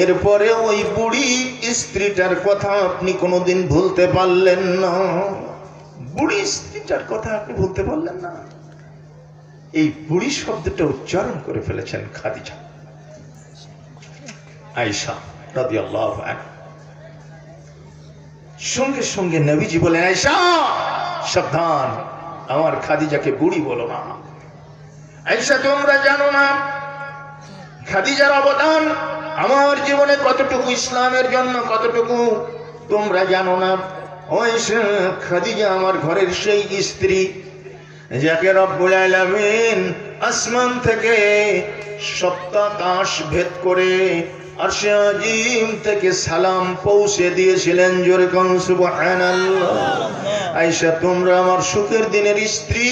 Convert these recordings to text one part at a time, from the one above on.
এরপরে ওই বুড়ি স্ত্রীটার কথা আপনি কোনোদিন ভুলতে পারলেন না। বুড়ি স্ত্রীটার কথা আপনি ভুলতে পারলেন না। এই বুড়ি শব্দটা উচ্চারণ করে ফেলেছেন খাদিজা আয়েশা রাদিয়াল্লাহু আনহা। সঙ্গে সঙ্গে নবীজি বলেন, আয়েশা সাবধান, আমার খাদিজাকে বুড়ি বলো না। আয়েশা তোমরা জানো না খাদিজার অবদান আমার জীবনে কতটুকু, ইসলামের জন্য কতটুকু তোমরা জানো না। আয়েশা, খাদিজা আমার ঘরের সেই স্ত্রী যাকে রব্বুল আলামিন আসমান থেকে সপ্তাকাশ ভেদ করে আরশে আজিম থেকে সালাম পৌঁছে দিয়েছিলেন। জোরে কোন সুবহানাল্লাহ। আয়েশা তোমরা আমার সুখের দিনের স্ত্রী,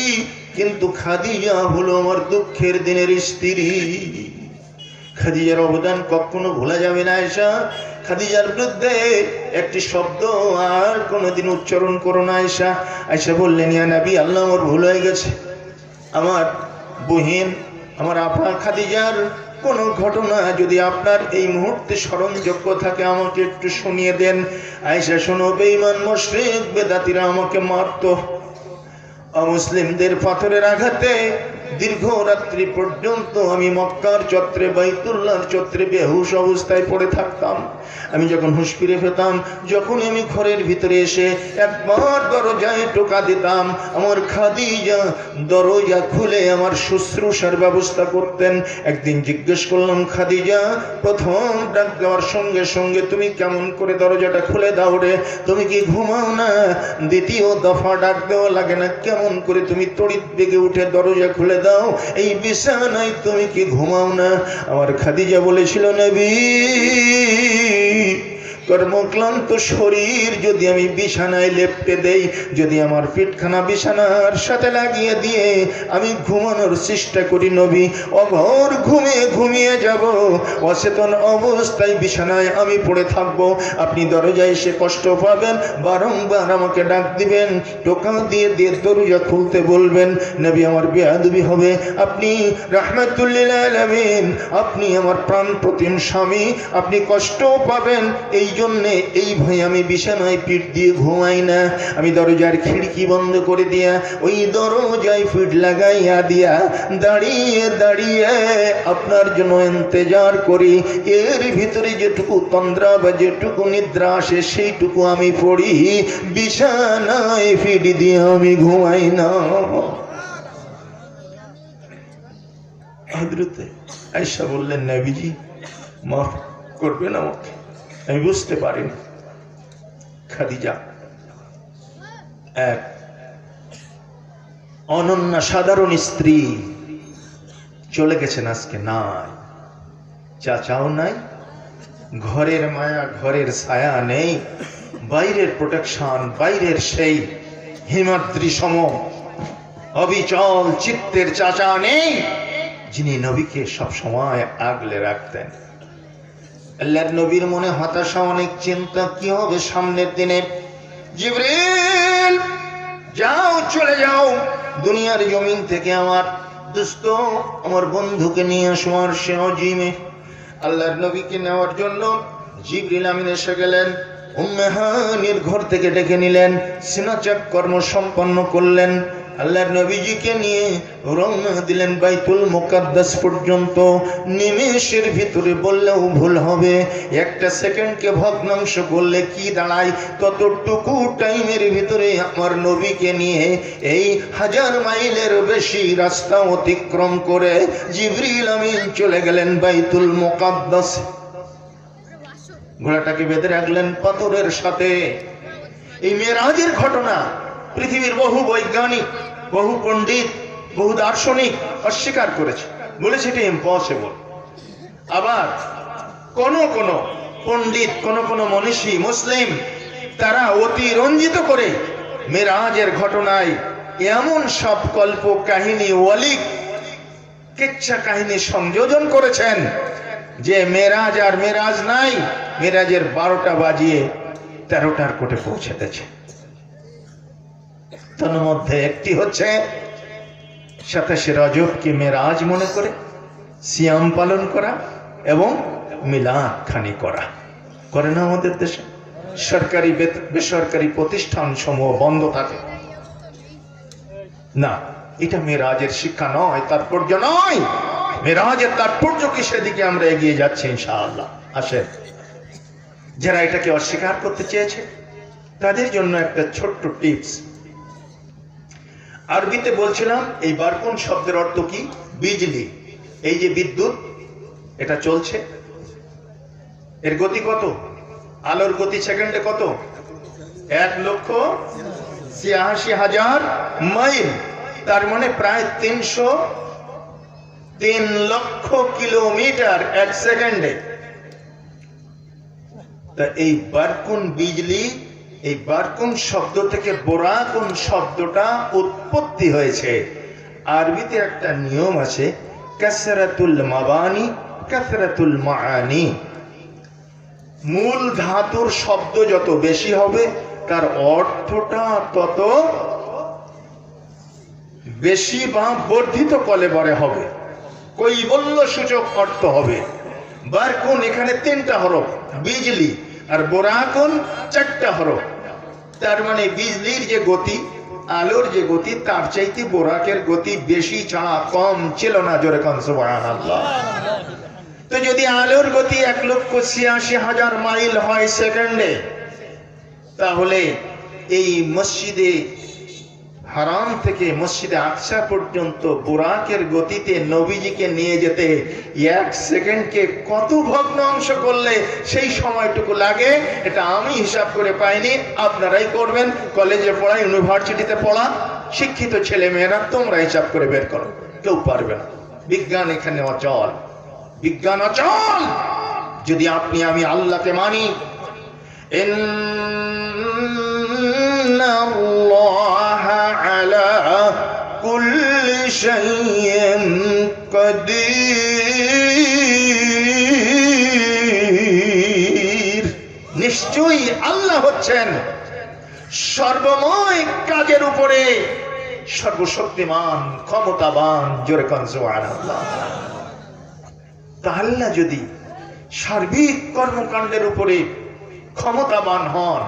কিন্তু খাদিজা হলো আমার দুঃখের দিনের স্ত্রী। খাদিজার অবদান কখনো ভোলা যাবে না। আয়েশা, খাদিজার বিরুদ্ধে একটি শব্দ আর কোনোদিন উচ্চারণ করো না। আয়েশা আয়েশা বললেন, ইয়া নবী আল্লাহ, আমার ভুল হয়ে গেছে। আমার বহিন, আমার আপা খাদিজার কোনো ঘটনা যদি আপনার এই মুহূর্তে স্মরণযোগ্য থাকে আমাকে একটু শুনিয়ে দেন। আয়েশা শোনো, বেঈমান মুশরিক বেদাতীরা আমাকে মারতো, অমুসলিমদের পাথরের আঘাতে দীর্ঘ রাত্রি পর্যন্ত আমি মক্কার চত্বরে, বাইতুল্লাহর চত্বরে বেহুশ অবস্থায় পড়ে থাকতাম। আমি যখন হুঁশ ফিরে পেতাম, যখন আমি ঘরের ভিতরে এসে একবার দরজায় টোকা দিতাম, আমার খাদিজা দরজা খুলে আমার শুশ্রূষার ব্যবস্থা করতেন। একদিন জিজ্ঞেস করলাম, খাদিজা, প্রথম ডাক দেওয়ার সঙ্গে সঙ্গে তুমি কেমন করে দরজাটা খুলে দাও রে? তুমি কি ঘুমাও না? দ্বিতীয় দফা ডাক দেওয়া লাগে না, কেমন করে তুমি তড়িৎ বেগে উঠে দরজা খুলে দাও? এই বিছানায় তুমি কি ঘুমাও না? আমার খাদিজা বলেছিল, নবী, কর্মক্লান্ত শরীর যদি আমি বিছানায় লেপটে দেই, যদি আমার পিঠখানা বিছানার সাথে লাগিয়ে দিয়ে আমি ঘুমানোর চেষ্টা করি, নবী, অঘোর ঘুমিয়ে যাব, অচেতন অবস্থায় বিছানায় আমি পড়ে থাকবো। আপনি দরজায় এসে কষ্ট পাবেন, বারংবার আমাকে ডাক দিবেন, টোকা দিয়ে দিয়ে দরজা খুলতে বলবেন। নবী, আমার বেয়াদবি হবে। আপনি রাহমাতুল লিল আলামিন, আপনি আমার প্রাণ প্রতিম স্বামী, আপনি কষ্ট পাবেন। এই জন্যে এই ভয়ে আমি বিছানায় পিঠ দিয়ে ঘুমাই না। আমি দরজার খিড়কি বন্ধ করে দিয়া ওই দরজায় পিঠ লাগাইয়া দিয়া দাঁড়িয়ে দাঁড়িয়ে আপনার জন্য ইন্তজার করি। এর ভিতরে যেটুকু তন্দ্রা বা যেটুকু নিদ্রা আসে সেইটুকু আমি পড়ি, বিছানায় পিঠ দিয়ে আমি ঘুমাই না। হযরতে আয়েশা বললেন, নবীজি মাফ করবেন আমাকে, আমি বুঝতে পারিনি। খাদিজা এক অনন্য সাধারণ স্ত্রী, চলে গেছেন আজকে নাই, চাচাও নাই, ঘরের মায়া ঘরের ছায়া নেই, বাইরের প্রোটেকশন, বাইরের সেই হিমাদ্রি সম অবিচল চিত্তের চাচা নেই, যিনি নবীকে সব সময় আগলে রাখতেন। আল্লাহর নবীর মনে হতাশা, অনেক চিন্তা, কি হবে সামনের দিনে। জিবরিল, যাও, চলে যাও, দুনিয়ার জমিন থেকে আমার দোস্ত, আমার বন্ধুকে নিয়ে আসো আরশে আজিমে। আল্লাহর নবীকে নেওয়ার জন্য জিবরিল আমিন এসে গেলেন, উম্মে হানির ঘর থেকে ডেকে নিলেন, সিনাচাক কর্ম সম্পন্ন করলেন। আল্লাহর নবীজিকে নিয়ে রওনা দিলেন বাইতুল মুকাদ্দাস পর্যন্ত। নিমেষের ভিতরে বললেও ভুল হবে, একটা সেকেন্ডকে ভগ্নাংশ করলে কি দাঁড়ায়, ততটুকু টাইমের ভিতরে আমার নবীকে নিয়ে এই 1000 মাইলের বেশি রাস্তা অতিক্রম করে জিবরিল আমিন চলে গেলেন বাইতুল মুকাদ্দাস। ঘোড়াটাকে বেঁধে রাখলেন পাথরের সাথে। এই মেরাজের ঘটনা পৃথিবীর বহু বৈজ্ঞানিক, বহু পণ্ডিত, বহু দার্শনিক অস্বীকার করেছে, বলেছে এটা ইম্পসিবল। আবার কোন পণ্ডিত, কোন মনীষী মুসলিম, তারা অতি রঞ্জিত করে মেরাজের ঘটনায় এমন সব কল্প কাহিনী, ওয়ালিক কিচ্ছা কাহিনী সংযোজন করেছেন যে মেরাজ আর মেরাজ নাই, মেরাজের 12টা বাজিয়ে 13টার কোটে পৌঁছে দিয়েছে। তার মধ্যে একটি হচ্ছে 27শে রজবকে মেরাজ মনে করে সিয়াম পালন করা এবং মিলাদ খানি করা করে না আমাদের দেশে? সরকারি বেসরকারি প্রতিষ্ঠান সমূহ বন্ধ থাকে না। এটা মেরাজের শিক্ষা নয়, তাৎপর্য নয়। মেরাজের তাৎপর্য কি, সেদিকে আমরা এগিয়ে যাচ্ছি ইনশাআল্লাহ। আসেন, যারা এটাকে অস্বীকার করতে চেয়েছে তাদের জন্য একটা ছোট্ট টিপস। আরবিতে বলছিলাম এই বারকুন শব্দের অর্থ কি? বিজলি। এই যে বিদ্যুৎ, এটা চলছে, এর গতি কত? আলোর গতি সেকেন্ডে কত? 1,86,000 মাইল। তার মানে প্রায় 303 লক্ষ কিলোমিটার এক সেকেন্ডে। তা এই বারকুন বিজলি, এই বারকুন শব্দ থেকে বোরাকুন শব্দটা উৎপত্তি হয়েছে। আরবিতে একটা নিয়ম আছে, কাসরাতুল মাবানি কাসরাতুল মাআনি। মূল ধাতুর শব্দ যত বেশি হবে তার অর্থটা তত বেশি বা বর্ধিত কলেবরে হবে, কৈবল্য সূচক অর্থ হবে। বারকুন এখানে 3টা হরফ, বিজলি, আর বোরাকুন 4টা হরফ। তার মানে বিজলির যে গতি, আলোর যে গতি, তার চাইতে বোরাকের গতি বেশি ছাড়া কম ছিল না। জোরে কান সুবহানাল্লাহ। তো যদি আলোর গতি 1,86,000 মাইল হয় সেকেন্ডে, তাহলে এই মসজিদে হারাম থেকে মসজিদে আকসা পর্যন্ত বোরাকের গতিতে নবীজিকে নিয়ে যেতে 1 সেকেন্ডকে কত ভগ্ন অংশ করলে সেই সময়টুকু লাগে, এটা আমি হিসাব করে পাইনি, আপনারাই করবেন। কলেজে পড়া, ইউনিভার্সিটিতে পড়া শিক্ষিত ছেলে মেয়েরা তোমরা হিসাব করে বের করো, কেউ পারবে না। বিজ্ঞান এখানে অচল, বিজ্ঞান অচল। যদি আপনি আমি আল্লাহকে মানি, ইন্নাল্লাহা আলা কুল্লি শাইইন কাদির, নিশ্চয়ই আল্লাহ হচ্ছেন সর্বময় কাজের উপরে সর্বশক্তিমান, ক্ষমতাবান। জোরে কান সুবহানাল্লাহ। তাহলে যদি সার্বিক কর্মকাণ্ডের উপরে ক্ষমতাবান হন,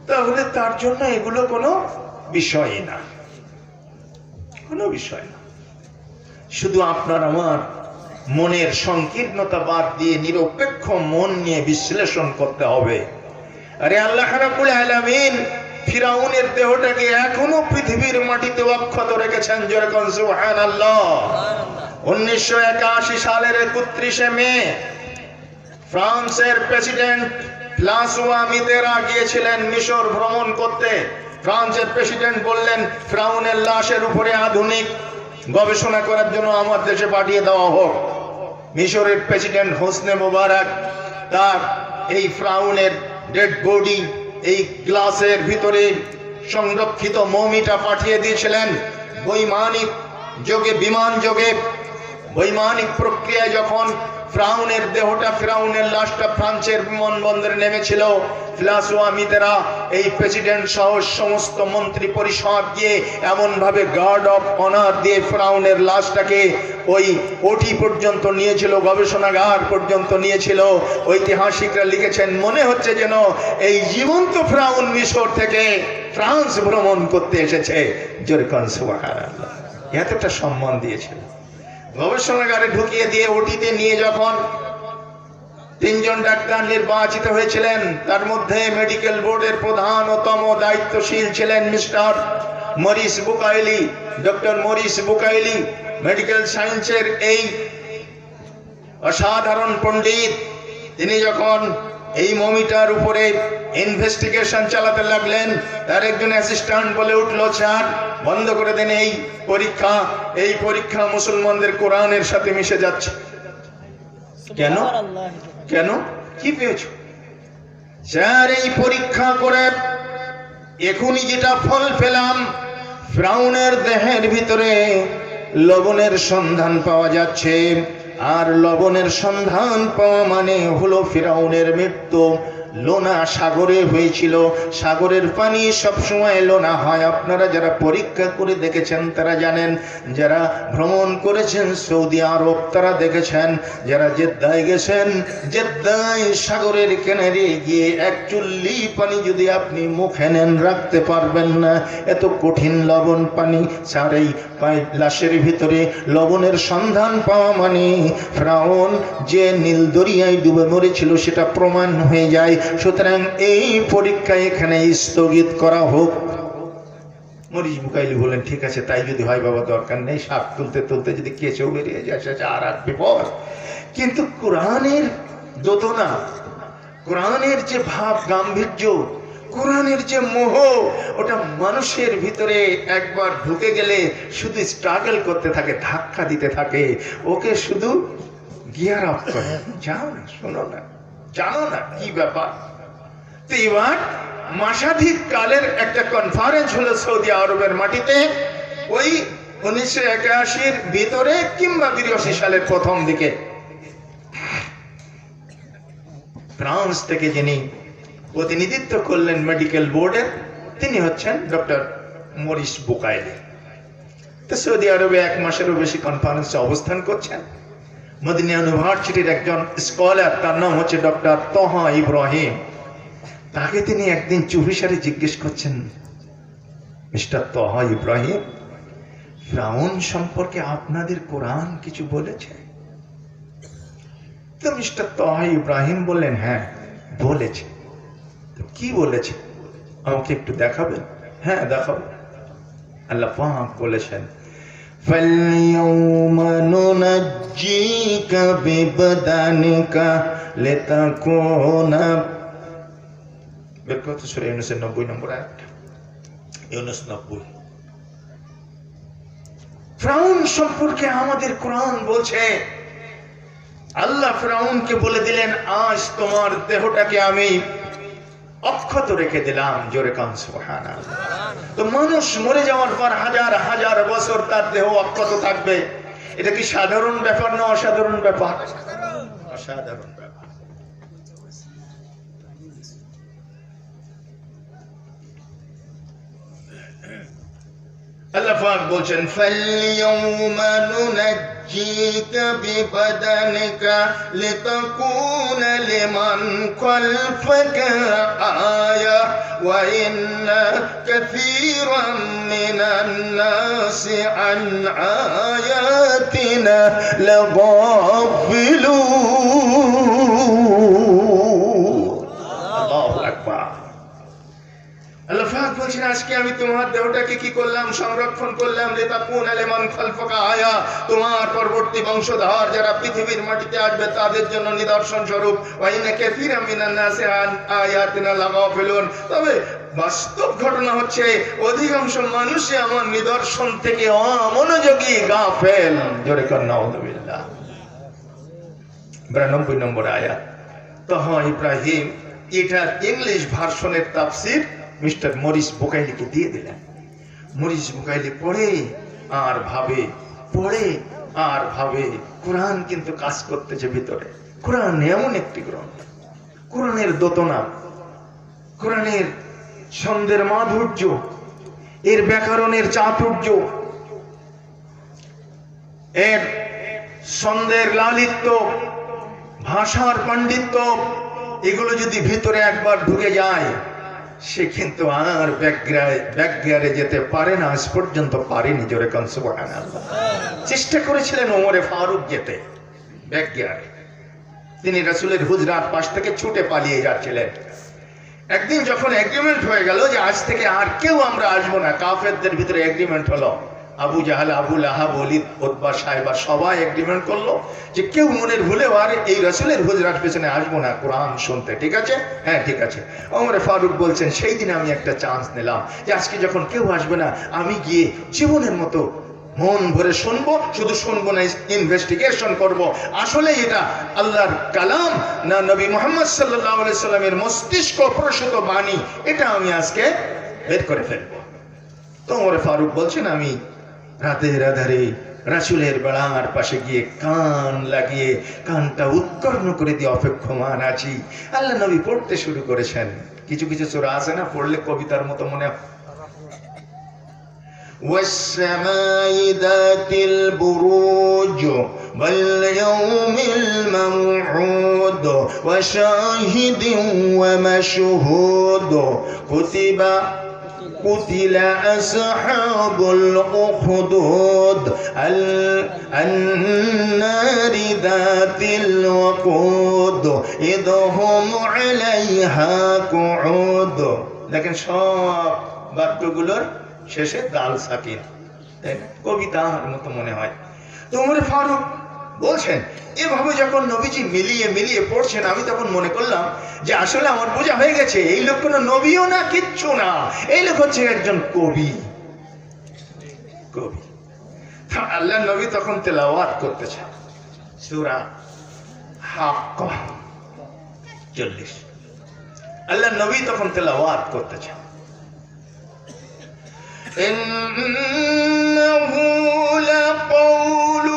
তাহলে তার জন্য এগুলো কোনো বিষয় না, কোনো বিষয় না। শুধু আপনার আমার মনের সংকীর্ণতা বাদ দিয়ে নিরপেক্ষ মন নিয়ে বিশ্লেষণ করতে হবে। আরে আল্লাহ রাব্বুল আলামিন ফিরাউনের দেহটাকে এখনো পৃথিবীর মাটিতে অক্ষত রেখেছেন। জোরে কান সুবহানাল্লাহ। 1981 সালের 31শে মে ফ্রান্সের প্রেসিডেন্ট ফ্রাঁসোয়া মিতেরা গিয়েছিলেন মিশর ভ্রমণ করতে। ফ্রান্সের প্রেসিডেন্ট বললেন, ফিরাউনের লাশের উপরে আধুনিক গবেষণা করার জন্য আমার দেশে পাঠিয়ে দেওয়া হোক। মিশরের প্রেসিডেন্ট হোসনে মোবারক তার এই ফিরাউনের ডেড বডি এই গ্লাসের ভিতরে সংরক্ষিত মমিটা পাঠিয়ে দিয়েছিলেন। বৈমানিক যোগে, বিমান যোগে, বৈমানিক প্রক্রিয়ায় যখন ফিরাউনের দেহটা, ফিরাউনের লাশটা ফ্রান্সের বিমানবন্দরে নেমেছিল, ফ্রাঁসোয়া মিতেরা এই প্রেসিডেন্ট সহ সমস্ত মন্ত্রী পরিষদ দিয়ে এমন ভাবে গার্ড অফ অনার দিয়ে ফিরাউনের লাশটাকে ওই ওটি পর্যন্ত নিয়েছিল, গবেষণাগার পর্যন্ত নিয়েছিল। ঐতিহাসিকরা লিখেছেন, মনে হচ্ছে যেন এই জীবন্ত ফিরাউন মিশর থেকে ফ্রান্স ভ্রমণ করতে এসেছে। জোরে কান সুবহানাল্লাহ। এতটা সম্মান দিয়েছিল। গবেষণাগারে ঢুকিয়ে দিয়ে ওটিতে নিয়ে যখন 3 জন ডাক্তার নির্বাচিত হয়েছিলেন, তার মধ্যে মেডিকেল বোর্ডের প্রধানতম দায়িত্বশীল ছিলেন mister Morris Bucaille, doctor Morris Bucaille. Medical সায়েন্সের এই অসাধারণ পণ্ডিত, তিনি যখন এই মমিটার উপরে ইনভেস্টিগেশন চালাতে লাগলেন, তার একজন অ্যাসিস্ট্যান্ট বলে উঠলো, স্যার বন্ধ করে দেন এই পরীক্ষা, এই পরীক্ষা মুসলমানদের কোরআনের সাথে মিশে যাচ্ছে। কেন কেন কি পেয়েছ? স্যার এই পরীক্ষা করে এখনই যেটা ফল পেলাম, ফিরাউনের দেহের ভিতরে লবণের সন্ধান পাওয়া যাচ্ছে, আর লবণের সন্ধান পাওয়া মানে হলো ফিরাউনের মৃত্যু। লোনা সাগরে হয়েছিল। সাগরের পানি সবসময় লোনা হয়, আপনারা যারা পরীক্ষা করে দেখেছেন তারা জানেন, যারা ভ্রমণ করেছেন সৌদি আরব তারা দেখেছেন, যারা জেদ্দায় গেছেন, জেদ্দায় সাগরের কিনারে গিয়ে এক চুল্লি পানি যদি আপনি মুখে নেন রাখতে পারবেন না, এত কঠিন লবণ পানি। আর এই লাশের ভিতরে লবণের সন্ধান পাওয়া মানে ফিরআউন যে নীল দরিয়ায় ডুবে মরেছিল সেটা প্রমাণ হয়ে যায়। সুতরাং এই পরীক্ষা এখানে স্থগিত করা হোক। মরিচ বুকাইলি বলেন ঠিক আছে, তাই যদি হয় বাবা দরকার নেই, শাক তুলতে তুলতে যদি কেঁচো বেরিয়ে যায় সেটা আর এক বিপদ। কিন্তু কোরআনের দোতনা, কোরআনের যে ভাব গাম্ভীর্য, কোরআনের যে মোহ, ওটা মানুষের ভিতরে একবার ঢুকে গেলে শুধু স্ট্রাগল করতে থাকে, ধাক্কা দিতে থাকে, ওকে শুধু গিয়ার আপ করে, যাও না, শোনো না, জানো না কি ব্যাপার। তো এবার মাসাধিক কালের একটা কনফারেন্স হলো সৌদি আরবের মাটিতে, ওই 1981 ভিতরে কিংবা 82 সালের প্রথম দিকে। ফ্রান্স থেকে যিনি প্রতিনিধিত্ব করলেন মেডিকেল বোর্ডের, তিনি হচ্ছেন ডক্টর মরিস বুকাইলি। তো সৌদি আরবে 1 মাসেরও বেশি কনফারেন্সে অবস্থান করছেন। মদিনা ইউনিভার্সিটির একজন স্কলার, তার নাম হচ্ছে ডক্টর তহা ইব্রাহিম। তাকে তিনি একদিন চুপিসারে জিজ্ঞেস করছেন, মিস্টার তহা ইব্রাহিম, ফিরআউন সম্পর্কে আপনাদের কোরআন কিছু বলেছে? তো মিস্টার তহা ইব্রাহিম বললেন, হ্যাঁ বলেছে। তো কি বলেছে আমাকে একটু দেখাবেন? হ্যাঁ দেখাবো। আল্লাহ পাক বলেছেন, فَالْيَوْمَ نُنَجِّيكَ بِبَدَنِكَ لِتَكُونَ বের করতে সূরা ইউনূসের 90 নম্বর আয়াত, ইউনূস 90। ফিরআউন সম্পর্কে আমাদের কোরআন বলছে, আল্লাহ ফিরআউনকে বলে দিলেন, আজ তোমার দেহটাকে আমি অক্ষত রেখে দিলাম। জোরে কান সুবহানাল্লাহ। তো মানুষ মরে যাওয়ার পর হাজার হাজার বছর তার দেহ অক্ষত থাকবে, এটা কি সাধারণ ব্যাপার না অসাধারণ ব্যাপার? অসাধারণ ব্যাপার। আল্লাহ পাক বলছেন, ফাল-ইয়াওমা নুনাজ্জিকা বিবাদানিকা লিতাকুনা লিমান খালফাকা আয়া ওয়া ইন্না কাসীরাম মিনান নাসি আন আয়াতিনা লাগাফিলুন। আল্লাহু আকবার। আল্লাহ পাক বলছেন, আজকে আমি তোমার দেহটাকে কি করলাম? সংরক্ষণ করলাম। লিতাকুনা লিমান খালফাকা আয়া, তোমার পরবর্তী বংশধর যারা পৃথিবীর মাটিতে আসবে তাদের জন্য নিদর্শন স্বরূপ। ওয়া ইন্না কাসীরাম মিনান নাসি আন আয়াতিনা লাগাফিলুন। তবে বাস্তব ঘটনা হচ্ছে অধিকাংশ মানুষই আমার নিদর্শন থেকে অমনোযোগী, গাফেল। জোরে কর নাউযুবিল্লাহ। 92 নম্বর আয়াত। তহা ইব্রাহিম এটার ইংলিশ ভার্সনের তাফসীর মিস্টার মরিস বুকাইলিকে দিয়ে দিলেন। মরিস বুকাইলি পড়ে আর ভাবে, পড়ে আর ভাবে, কোরআন কিন্তু কাজ করতেছে ভিতরে। কোরআন এমন একটি গ্রন্থ, কোরআনের দোতনা, কোরআনের ছন্দের মাধুর্য, এর ব্যাকরণের চাতুর্য, এর ছন্দের লালিত্য, ভাষার পাণ্ডিত্য, এগুলো যদি ভিতরে একবার ঢুকে যায় সে কিন্তু আর ব্যাকগ্রাউন্ডে যেতে পারে না। আজ পর্যন্ত পারেনি। জোরে কান সুবহানাল্লাহ। চেষ্টা করেছিলেন ওমরে ফারুক যেতে ব্যাকগ্রাউন্ডে, তিনি রাসূলের হুজরাত পাশ থেকে ছুটে পালিয়ে যাচ্ছিলেন। একদিন যখন এগ্রিমেন্ট হয়ে গেল যে আজ থেকে আর কেউ আমরা আসবো না, কাফেরদের ভিতরে এগ্রিমেন্ট হলো, আবু জাহাল, আবু লাহাব, ওলীদ, উতবা, সাইবা সবাই এগ্রিমেন্ট করলো যে কেউ মনের ভুলেও আর এই রাসূলের হুজরাত পেছনে আসবো না কোরআন শুনতে। ঠিক আছে? হ্যাঁ ঠিক আছে। ওমর ফারুক বলছেন, সেই দিন আমি একটা চান্স নিলাম যে আজকে যখন কেউ আসবে না আমি গিয়ে জীবনের মতো মন ভরে শুনবো। শুধু শুনবো না, ইনভেস্টিগেশন করব, আসলে এটা আল্লাহর কালাম না নবী মুহাম্মদ সাল্লাল্লাহু আলাইহি সাল্লামের মস্তিষ্ক প্রসূত বাণী, এটা আমি আজকে বের করে ফেলবো। তো ওমর ফারুক বলছেন, আমি রাতের আধারে রাসূলের বেড়ার পাশে গিয়ে কান লাগিয়ে কানটা উৎকর্ণ করে দিয়ে অপেক্ষমান আছি। আল্লাহ নবী পড়তে শুরু করেছেন। কিছু কিছু সূরা আছে না, পড়লে কবিতার মতো মনে হয়। والسماء ذات البروج واليوم الموعود وشاهد ومشهود قتل أصحاب الأخدود النار ذات الوقود إذ هم عليها قعود। দেখেন সব বাক্যগুলোর শেষে দাল সাকিন, কবিতার মতো মনে হয়। তো ওমর ফারুক বলছেন, এভাবে যখন নবীজি মিলিয়ে মিলিয়ে পড়ছেন, আমি তখন মনে করলাম যে আসলে আমার বোঝা হয়ে গেছে এই লোক কোনো নবীও না, কিচ্ছু না, এই লোক হচ্ছে একজন কবি। কবি আল্লাহ নবী তখন তেলাওয়াত করতেছেন সূরা হাক্কা 40। আল্লাহ নবী তখন তেলাওয়াত করতেছেন, إنه لقول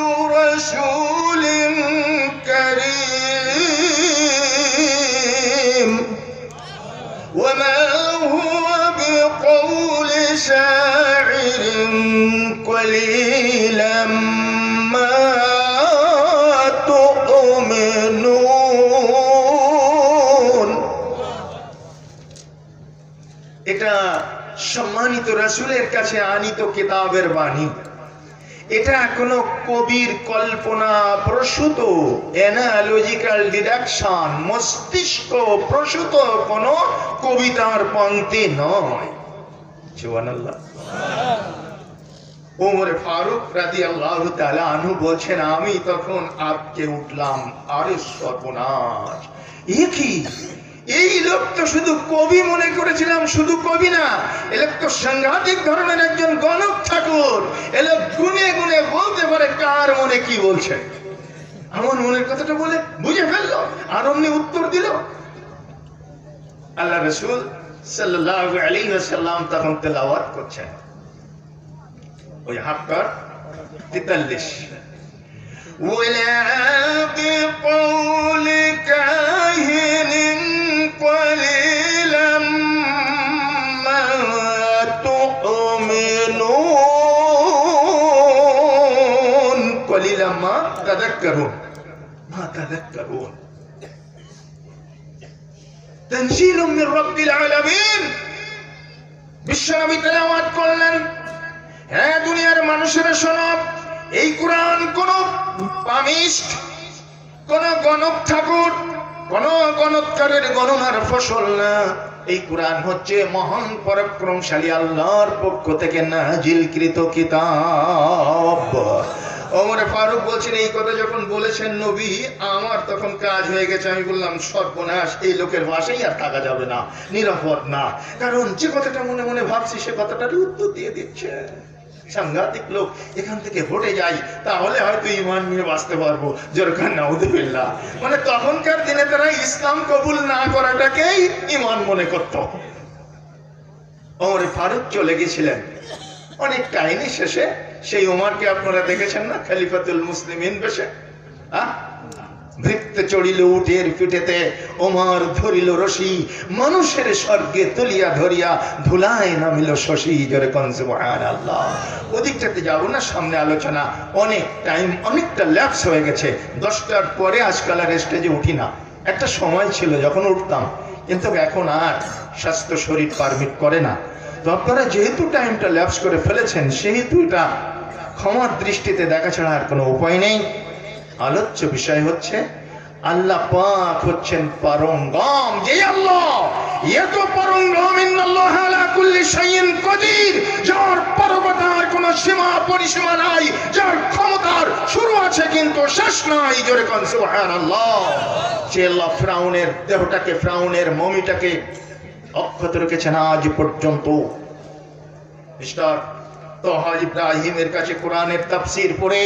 رسول كريم وما هو بقول شاعر قليلا ما تؤمنون। এটা সম্মানিত রাসূলের কাছে আনিত কিতাবের বাণী। এটা কোনো কবির কল্পনা প্রসূত অ্যানালজিক্যাল ডিডাকশন, মস্তিষ্ক প্রসূত কোনো কবিতার পংক্তি নয়। সুবহানাল্লাহ। ওমর ফারুক রাদিয়াল্লাহু তাআলা আনহু বলছেন, আমি তখন আঁতকে উঠলাম, আরে সর্বনাশ, এ কি? এই লোক তো শুধু কবি মনে করেছিলাম, শুধু কবি না, এ লোক তো সাংঘাতিক ধরনের একজন গণক ঠাকুর। এ লোক গুনে গুনে বলতে পারে কার মনে কি বলছে। আমার মনের কথাটা বলে বুঝে ফেললো, আর অমনি উত্তর দিল। আল্লাহ রাসূল সাল্লাল্লাহু আলাইহি ওয়াসাল্লাম তখন তেলাওয়াত করছেন ওই হাক্কার 43। ولا بقول كاهن قليلا ما تؤمنون قليلا ما تذكرون تنزيل من رب العالمين। বিশ্বনবী তেলাওয়াত করলেন, হ্যাঁ দুনিয়ার মানুষেরা শোনো, এই কোরআন কোন পামিস্ট, কোন গণক ঠাকুর, কোন গণৎকারের গণনার ফসল না। এই কোরআন হচ্ছে মহান পরাক্রমশালী আল্লাহর পক্ষ থেকে নাজিলকৃত কিতাব। ওমর ফারুক বলছেন, এই কথা যখন বলেছেন নবী, আমার তখন কাজ হয়ে গেছে। আমি বললাম, সর্বনাশ, এই লোকের ভাষাই আর থাকা যাবে না, নিরাপদ না। কারণ যে কথাটা মনে মনে ভাবছি সে কথাটারই উত্তর দিয়ে দিচ্ছে। সাংঘাতিক লোক, এখান থেকে হটে যাই, তাহলে হয়তো ঈমান নিয়ে বাঁচতে পারবো। জোরকার নাউযুবিল্লাহ। মানে তখনকার দিনে তারা ইসলাম কবুল না করাটাকেই ঈমান মনে করত। ওমর ফারুক চলে গেছিলেন। অনেক কাহিনী শেষে সেই ওমরকে আপনারা দেখেছেন না, খলিফাতুল মুসলিমিন বেশে, ভৃত্তে চড়িল উটের পিঠেতে, ওমর ধরিল রশি, মানুষের স্বর্গে তুলিয়া ধরিয়া ধুলায় নামিল শশী। জোরে কোন সুবহানাল্লাহ। ওদিকটাতে যাবো না, সামনে আলোচনা, অনেক টাইম, অনেকটা ল্যাপস হয়ে গেছে। 10টার পরে আজকাল আর স্টেজে উঠি না। একটা সময় ছিল যখন উঠতাম, কিন্তু এখন আর স্বাস্থ্য শরীর পারমিট করে না। তো আপনারা যেহেতু টাইমটা ল্যাপস করে ফেলেছেন, সেহেতু এটা ক্ষমার দৃষ্টিতে দেখা ছাড়া আর কোনো উপায় নেই। আলোচ্য বিষয় হচ্ছে আল্লাহ পাক হচ্ছেন পারঙ্গম। যে আল্লাহ এত পারঙ্গম, ইন্নাল্লাহা আলা কুল্লি শাইইন কাদির, যার পারগতার কোনো সীমা পরিসীমা নাই, যার ক্ষমতার শুরু আছে কিন্তু শেষ নাই। জোরে কোন সুবহানাল্লাহ। যে আল্লাহ ফিরাউনের দেহটাকে, ফিরাউনের মমিটাকে অক্ষত রেখেছেন আজ পর্যন্ত। মিস্টার তোহা ইব্রাহিমের কাছে কোরআনের তাফসীর পড়ে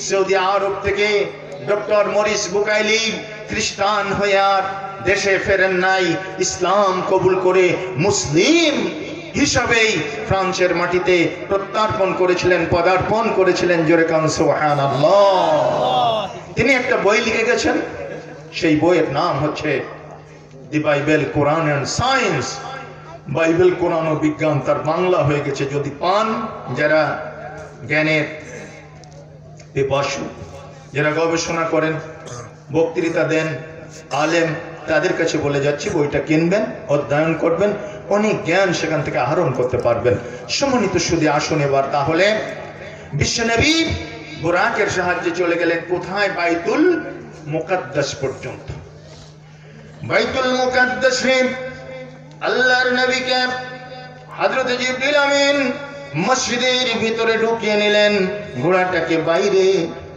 সৌদি আরব থেকে ডক্টর মরিস বুকাইলি খ্রিস্টান হয়ে আর দেশে ফেরেন নাই, ইসলাম কবুল করে মুসলিম হিসাবেই ফ্রান্সের মাটিতে প্রত্যার্পণ করেছিলেন, পদার্পণ করেছিলেন। জোরে কান সুবহানাল্লাহ। তিনি একটা বই লিখে গেছেন, সেই বইয়ের নাম হচ্ছে the Bible, Quran and science. Bible, কোরআন ও বিজ্ঞান, তার বাংলা হয়ে গেছে। যদি পান, যারা জ্ঞানের পিপাসু, যারা গবেষণা করেন, বক্তৃতা দেন, আলেম, তাদের কাছে বলে যাচ্ছি বইটা কিনবেন, অধ্যয়ন করবেন, অনেক জ্ঞান সেখান থেকে আহরণ করতে পারবেন। সম্মানিত শুধু আসুন এবার তাহলে বিশ্বনবী বুরাকের সাহায্যে চলে গেলেন কোথায়? বাইতুল মুকাদ্দাস পর্যন্ত। বাইতুল মুকাদ্দাসে আল্লাহর নবীকে হযরত জিবরিল আমিন মসজিদের ভিতরে ঢুকিয়ে নিলেন। ঘোড়াটাকে বাইরে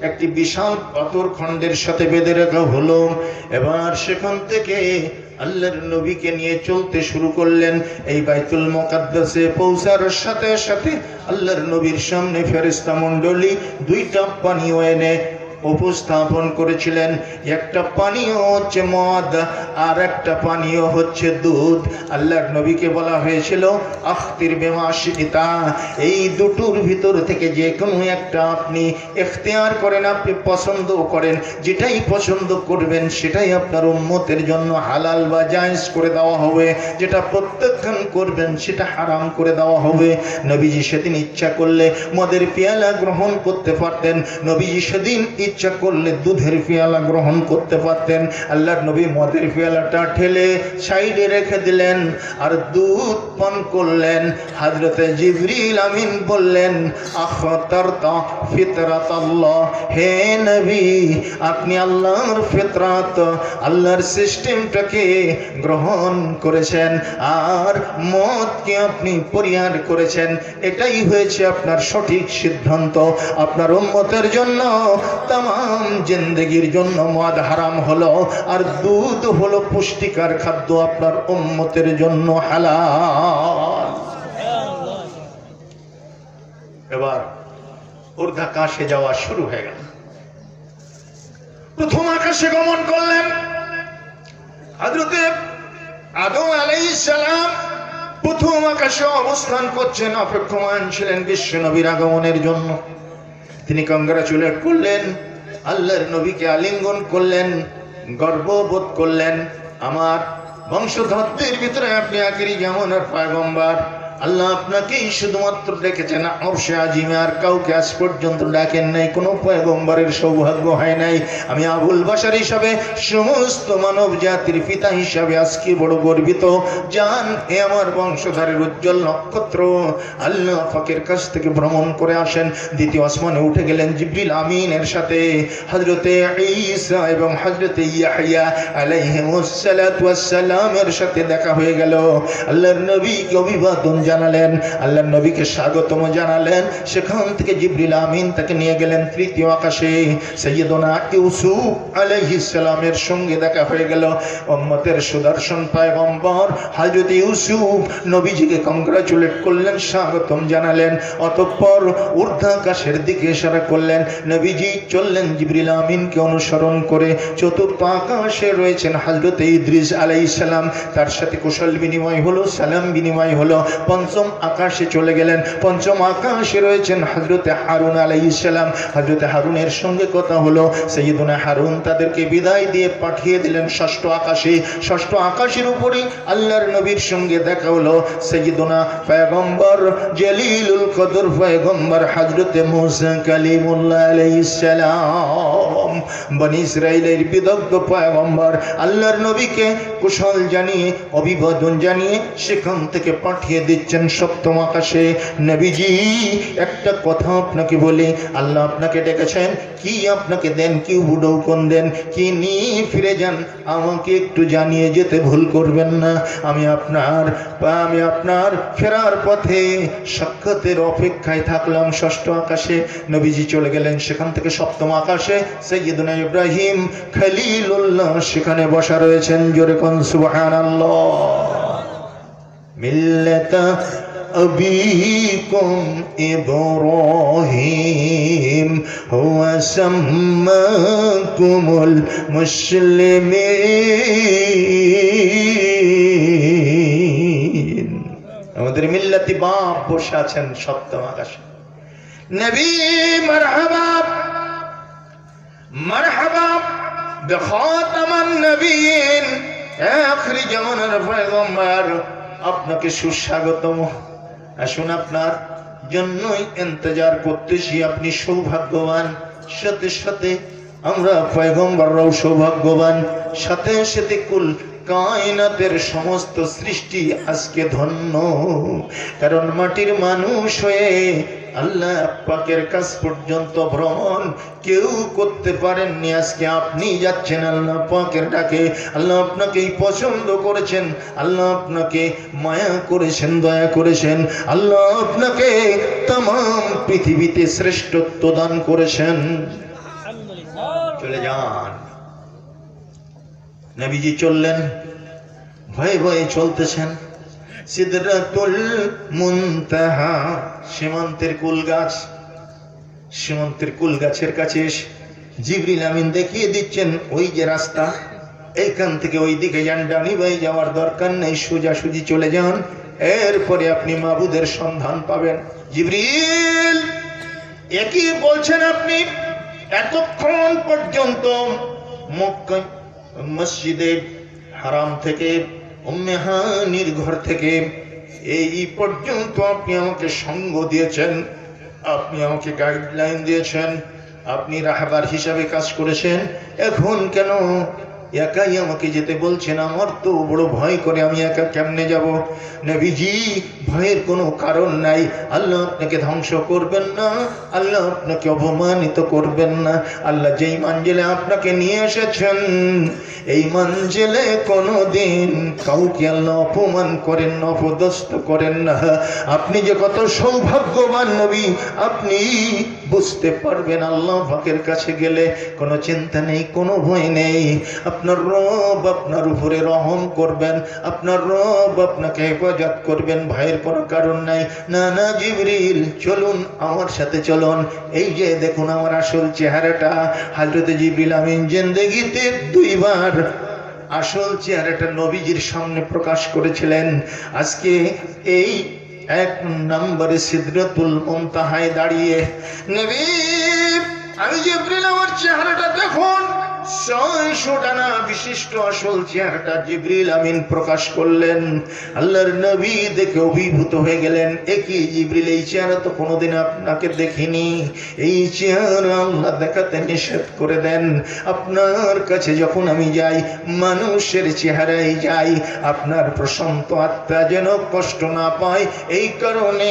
একটি বিশাল পাথর খণ্ডের সাথে বেঁধে রাখা হলো। এবার সেখান থেকে আল্লাহর নবীকে নিয়ে চলতে শুরু করলেন। এই বাইতুল মুকাদ্দাসে পৌঁছার সাথে সাথে আল্লাহর নবীর সামনে ফেরেশতা মণ্ডলী দুইটা পানীয় এনে উপস্থাপন করেছিলেন। একটা পানীয় হচ্ছে মদ, আর একটা পানীয় হচ্ছে দুধ। আল্লাহর নবীকে বলা হয়েছিল আখতির বিমা শিকিতা, এই দুটোর ভিতর থেকে যে কোনো একটা আপনি ইখতিয়ার করেন, আপনি পছন্দ করেন, যেটাই পছন্দ করবেন সেটাই আপনার উম্মতের জন্য হালাল বা জায়েজ করে দেওয়া হবে, যেটা প্রত্যাখ্যান করবেন সেটা হারাম করে দেওয়া হবে। নবীজি সেদিন ইচ্ছা করলে মদের পেয়ালা গ্রহণ করতে পারতেন, নবীজি সেদিন ইচ্ছা করলে দুধের পেয়ালা গ্রহণ করতে পারতেন। আল্লাহর নবী মদের পেয়ালাটা ঠেলে সাইডে রেখে দিলেন আর দুধ পান করলেন। হযরতে জিবরিল আমিন বললেন আখতারতা ফিতরাতাল্লাহ, হে নবী আপনি আল্লাহর ফিতরাত, আল্লাহর সিস্টেমটাকে গ্রহণ করেছেন আর মদকে আপনি পরিহার করেছেন। এটাই হয়েছে আপনার সঠিক সিদ্ধান্ত। আপনার উম্মতের জন্য তাম জিন্দেগির জন্য মদ হারাম হলো আর দুধ হলো পুষ্টিকর খাদ্য, আপনার উম্মতের জন্য হালাল। এবার ঊর্ধ্বাকাশে যাওয়া শুরু হয়ে গেল। প্রথম আকাশে গমন করলেন হযরতে আদম আলাইহিস সালাম। প্রথম আকাশে অবস্থান করছেন, অপেক্ষমান ছিলেন বিশ্ব নবীর আগমনের জন্য। তিনি কংগ্রাচুলেট করলেন, আল্লাহর নবীকে আলিঙ্গন করলেন, গর্ববোধ করলেন, আমার বংশধরদের ভিতরে আপনি আখিরি জামানার পয়গম্বর। আল্লাহ আপনাকেই শুধুমাত্র ডেকেছেন, আরশে আজিমে আর কাউকে আজ পর্যন্ত ডাকেন নাই, কোনো পয়গম্বরের সৌভাগ্য হয় নাই। আমি আবুল বাশার হিসাবে, সমস্ত মানব জাতির পিতা হিসাবে আজকে বড় গর্বিত। জান এ আমার বংশধরের উজ্জ্বল নক্ষত্র। আল্লাহ পাকের কাছ থেকে ভ্রমণ করে আসেন। দ্বিতীয় আসমানে উঠে গেলেন জিবরিল আমিনের সাথে। হযরতে ঈসা এবং হযরতে ইয়াহইয়া আলাইহিমুস সালাতু ওয়াস সালামের সাথে দেখা হয়ে গেল। আল্লাহর নবীকে অভিবাদন জানালেন, আল্লাহর নবীকে স্বাগতম জানালেন। সেখান থেকে জিবরিল আমিন তাকে নিয়ে গেলেন তৃতীয় আকাশে। সাইয়্যিদুনা ইউসুফ আলাইহিস সালামের সঙ্গে দেখা হয়ে গেল। উম্মতের সুদর্শন পয়গম্বর হযরত ইউসুফ নবীজিকে কংগ্রাচুলেট করলেন, স্বাগতম জানালেন। অতঃপর ঊর্ধ্বাকাশের দিকে ইশারা করলেন। নবীজি চললেন জিবরিল আমিনকে অনুসরণ করে। চতুর্থ আকাশে রয়েছেন হযরত ইদ্রিস আলাইহিস সালাম, তার সাথে কুশল বিনিময় হলো, সালাম বিনিময় হলো। পঞ্চম আকাশে চলে গেলেন। পঞ্চম আকাশে রয়েছেন হযরতে হারুন আলাইহিস সালাম। হযরতে হারুনের সঙ্গে কথা হলো। সাইয়্যিদুনা হারুন তাদেরকে বিদায় দিয়ে পাঠিয়ে দিলেন ষষ্ঠ আকাশে। ষষ্ঠ আকাশের উপরে আল্লাহর নবীর সঙ্গে দেখা হলো। সাইয়্যিদুনা পয়গম্বর জলিলুল কদর পয়গম্বর হযরতে মূসা কালিমুল্লাহ আলাইহিস সালাম, বনি ইসরাইলের বিদগ্ধ পয়গম্বর, আল্লাহর নবীকে কুশল জানিয়ে, অভিবাদন জানিয়ে সেখান থেকে পাঠিয়ে দিচ্ছেন সপ্তম আকাশে। নবীজি একটা কথা আপনাকে বলি, আল্লাহ আপনাকে ডেকেছেন, কি আপনাকে দেন, কি বুড়ৌকন দেন, কি নিয়ে ফিরে যান, আমাকে একটু জানিয়ে যেতে ভুল করবেন না। আমি আপনার ফেরার পথে সাক্ষাতের অপেক্ষায় থাকলাম। ষষ্ঠ আকাশে নবীজি চলে গেলেন। সেখান থেকে সপ্তম আকাশে সাইয়্যিদুনা ইব্রাহিম খলিলুল্লাহ সেখানে বসা রয়েছেন। জোরে কোন সুবহানাল্লাহ। মিল্লাতা আবিকুম ইব্রাহিম হুয়া সাম্মাকুমুল মুসলিমিন। আমাদের মিল্লাতি বাপ বসে আছেন সপ্তম আকাশে। নবী মারহাবা মারহাবা বিখাতামান নবিয়্যিন, আখিরি জামানার পয়গম্বর, আপনাকে সুস্বাগতম। আসুন, আপনার জন্যই ইন্তজার করতেছি। আপনি সৌভাগ্যবান, সাথে সাথে আমরা পয়গম্বররাও সৌভাগ্যবান, সাথে সাথে কুল কায়নাতের সমস্ত সৃষ্টি আজকে ধন্য। কারণ মাটির মানুষ হয়ে আল্লাহ পাকের কাছ পর্যন্ত ভ্রমণ কেউ করতে পারেননি। আজকে আপনি যাচ্ছেন আল্লাহ পাকের ডাকে। আল্লাহ আপনাকেই পছন্দ করেছেন, আল্লাহ আপনাকে মায়া করেছেন, দয়া করেছেন, আল্লাহ আপনাকে तमाम পৃথিবীতে শ্রেষ্ঠত্ব দান করেছেন। চলে যান। নবীজি চললেন, ভয়ে ভয়ে চলতেছেন। সিদরাতুল মুনতাহা, সীমান্তের কুল গাছ, সীমান্তের কুল গাছের কাছে জিবরিল আমিন দেখিয়ে দিচ্ছেন ওই যে রাস্তা, এইখান থেকে ওই দিকে যান, ডানি বাই যাওয়ার দরকার নেই, সোজাসুজি চলে যান, এরপরে আপনি মাবুদের সন্ধান পাবেন। জিবরিল একই বলছেন আপনি? এতক্ষণ পর্যন্ত মক্কা মসজিদে হারাম থেকে, উম্মে হানির ঘর থেকে এই পর্যন্ত আপনি আমাকে সঙ্গ দিয়েছেন, আপনি আমাকে গাইডলাইন দিয়েছেন, আপনি রাহবার হিসাবে কাজ করেছেন। এখন কেন একাই আমাকে যেতে বলছেন? আমার তো বড় ভয় করে, আমি একা কেমনে যাব? নবীজি, ভয়ের কোনো কারণ নাই। আল্লাহ আপনাকে ধ্বংস করবেন না, আল্লাহ আপনাকে অপমানিত করবেন না। আল্লাহ যেই মঞ্জিলে আপনাকে নিয়ে এসেছেন, এই মঞ্জিলে কোনোদিন কাউকে আল্লাহ অপমান করেন না, অপদস্থ করেন না। আপনি যে কত সৌভাগ্যবান নবী, আপনি বুঝতে পারবেন। আল্লাহ পাকের কাছে গেলে কোনো চিন্তা নেই, কোনো ভয় নেই। আপনার রব আপনার উপরে রহম করবেন, আপনার রব আপনাকে হেফাজত করবেন, ভয়ের কোনো কারণ নাই। না না জিবরিল, চলুন আমার সাথে চলুন। এই যে দেখুন আমার আসল চেহারাটা। হযরতে জিবরিল আমিন জিন্দেগিতে দুইবার আসল চেহারাটা নবীজির সামনে প্রকাশ করেছিলেন। আজকে এই এক নম্বরে সিদরাতুল মুনতাহায় দাঁড়িয়ে, নবী আমি জিবরিল, আমার চেহারাটা দেখুন। 600 ডানা বিশিষ্ট আসল চেহারাটা জিবরিল আমিন প্রকাশ করলেন। আল্লাহর নবী দেখে অভিভূত হয়ে গেলেন। একই জিবরিল, এই চেহারা তো কোনোদিন আপনাকে দেখিনি, এই চেহারা আল্লাহ দেখাতে নিষেধ করে দেন। আপনার কাছে যখন আমি যাই, মানুষের চেহারায় যাই, আপনার প্রশান্ত আত্মা যেন কষ্ট না পায়, এই কারণে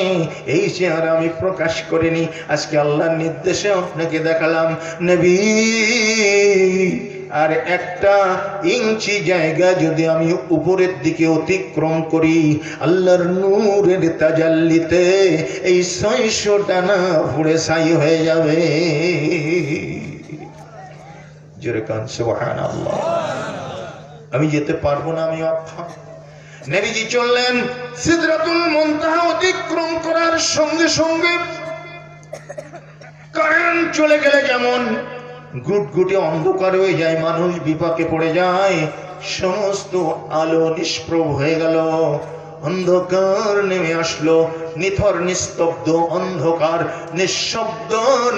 এই চেহারা আমি প্রকাশ করিনি। আজকে আল্লাহর নির্দেশে আপনাকে দেখালাম। নবী, আর একটা ইঞ্চি জায়গা যদি আমি উপরের দিকে অতিক্রম করি, আল্লাহর নূরের তাজাল্লিতে এই 600 ডানা পুড়ে ছাই হয়ে যাবে। জোরে কান সুবহানাল্লাহ। আমি যেতে পারবো না, আমি অক্ষম। নবীজি চললেন, সিদরাতুল মুনতাহা অতিক্রম করার সঙ্গে সঙ্গে কারেন্ট চলে গেলে যেমন গুটগুটে অন্ধকার হয়ে যায়, মানুষ বিপাকে পড়ে যায়, সমস্ত আলো নিষ্প্রভ হয়ে গেল, অন্ধকার নেমে আসলো, নিথর নিস্তব্ধ অন্ধকার, নিঃশব্দ।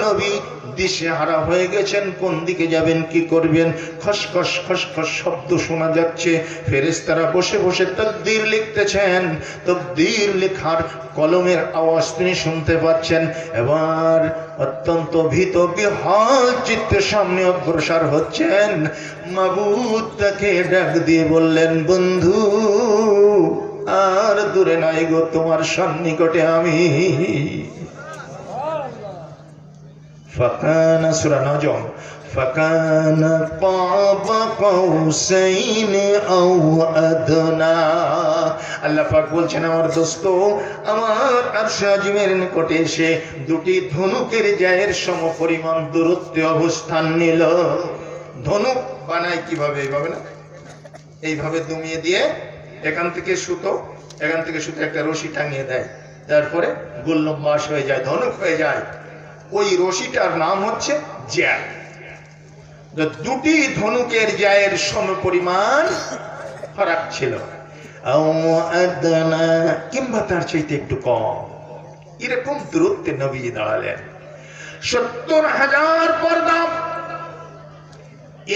নবী দিশেহারা হয়ে গেছেন, কোন দিকে যাবেন, কি করবেন। খসখস খসখস শব্দ শোনা যাচ্ছে, ফেরেশতারা বসে বসে তাকদীর লিখতেছেন। তাকদীর লেখার কলমের আওয়াজ তিনি শুনতে পাচ্ছেন। এবার অত্যন্ত ভীত বিহ্বল চিত্তে সামনে অগ্রসর হচ্ছেন। মাবুদ তাকে ডাক দিয়ে বললেন, বন্ধু আর দূরে নাই গো, তোমার সন্নিকটে আমি। ফাকানা, সূরা নজম, ফাকানা কাবা কাউসাইন আও আদনা। আল্লাহ পাক বলছেন, আমার দোস্ত আমার আরশে আজিমের নিকটে এসে দুটি ধনুকের জায়ের সমপরিমাণ দূরত্বে অবস্থান নিল। ধনুক বানায় কিভাবে? এইভাবে না, এইভাবে দুমিয়ে দিয়ে এখান থেকে সুতো একটা রশি টাঙিয়ে দেয়, তারপরে গোলম্বাস হয়ে যায়, ধনুক হয়ে যায়। ওই রশিটার নাম হচ্ছে জ্যা। দুটি ধনুকের জ্যায়ের সমপরিমাণ ফারাক ছিল। আও আদনা, কিংবা তার চাইতে একটু কম। এরকম দূরত্বে নবীজি দাঁড়ালেন। 70,000 পর্দা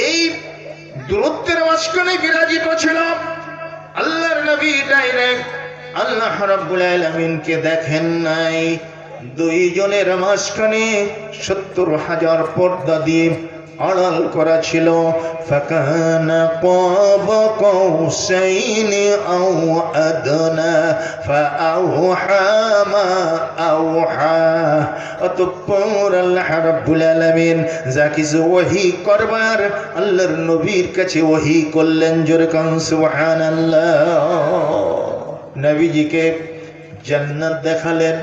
এই দূরত্বের মাঝখানে বিরাজিত ছিল। আল্লাহর নবী ডাইরেক্ট আল্লাহ রাব্বুল আলামিনকে দেখেন নাই। দুইজনের মাঝখানে 70,000 পর্দা দিয়ে আড়াল করা ছিল। ফাকানা কাবা কাউসাইনি আও আদনা ফাআওহা মা আওহা। অতঃপর আল্লাহ রাব্বুল আলামিন যা কিছু ওহী করবার আল্লাহর নবীর কাছে ওহী করলেন। জোরে কান সুবহানাল্লাহ। নবীজিকে জান্নাত দেখালেন,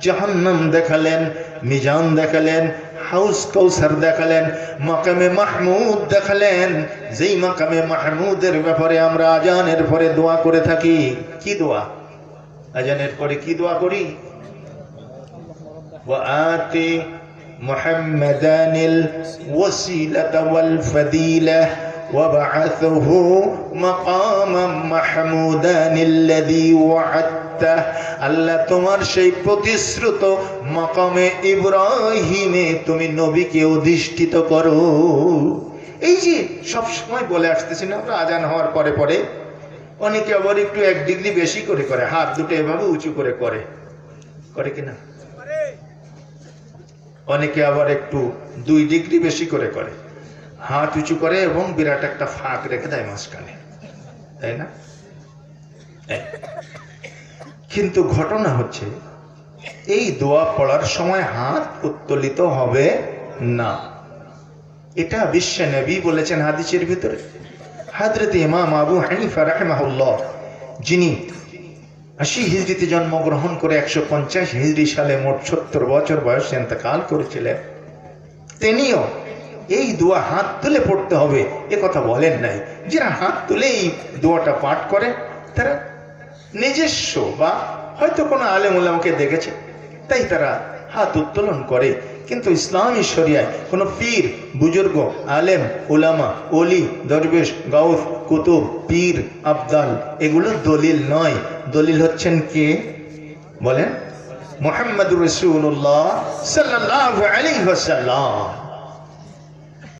জাহান্নাম দেখালেন, মিজান দেখালেন, হাউস কাউসার দেখালেন, মাকামে মাহমুদ দেখালেন। যেই মাকামে মাহমুদের ব্যাপারে আমরা আজানের পরে দোয়া করে থাকি। কি দোয়া? আজানের পরে কি দোয়া করি? ওয়া আতি মুহাম্মাদানিল ওয়াসিলাতা ওয়াল ফাদিলাহ وابعثه مقاما محمودا الذي وعدته। আল্লাহ তোমার সেই প্রতিশ্রুত মাকামে ইব্রাহিমে তুমি নবীকে অধিষ্ঠিত করো। এই যে সব সময় বলে আসতেছি না আমরা, আজান হওয়ার পরে পরে অনেকে আবার একটু 1 ডিগ্রি বেশি করে করে, হাত দুটো এভাবে উঁচু করে করে, করে কিনা? অনেকে আবার একটু 2 ডিগ্রি বেশি করে করে, হাত উঁচু করে এবং বিরাট একটা ফাঁক রেখে দেয় মাঝখানে, তাই না? কিন্তু ঘটনা হচ্ছে এই দোয়া পড়ার সময় হাত উত্তোলিত হবে না। এটা বিশ্ব নবী বলেছেন হাদিসের ভিতরে। হযরত ইমাম আবু হানিফা রাহিমাহুল্লাহ, যিনি 80 হিজরিতে জন্মগ্রহণ করে 150 হিজরি সালে মোট 70 বছর বয়সে ইন্তেকাল করেছিলেন, তিনিও এই দোয়া হাত তুলে পড়তে হবে এ কথা বলেন নাই। যারা হাত তুলে এই দোয়াটা পাঠ করে তারা নিজস্ব বা হয়তো কোনো আলেম উলামাকে দেখেছে তাই তারা হাত উত্তোলন করে। কিন্তু ইসলামী শরিয়ায় কোনো পীর, বুজুর্গ, আলেম, উলামা, ওলি, দরবেশ, গাউস, কুতুব, পীর, আবদাল এগুলো দলিল নয়। দলিল হচ্ছেন কে বলেন? মুহাম্মদুর রাসূলুল্লাহ সাল্লাল্লাহু আলাইহি ওয়াসাল্লাম।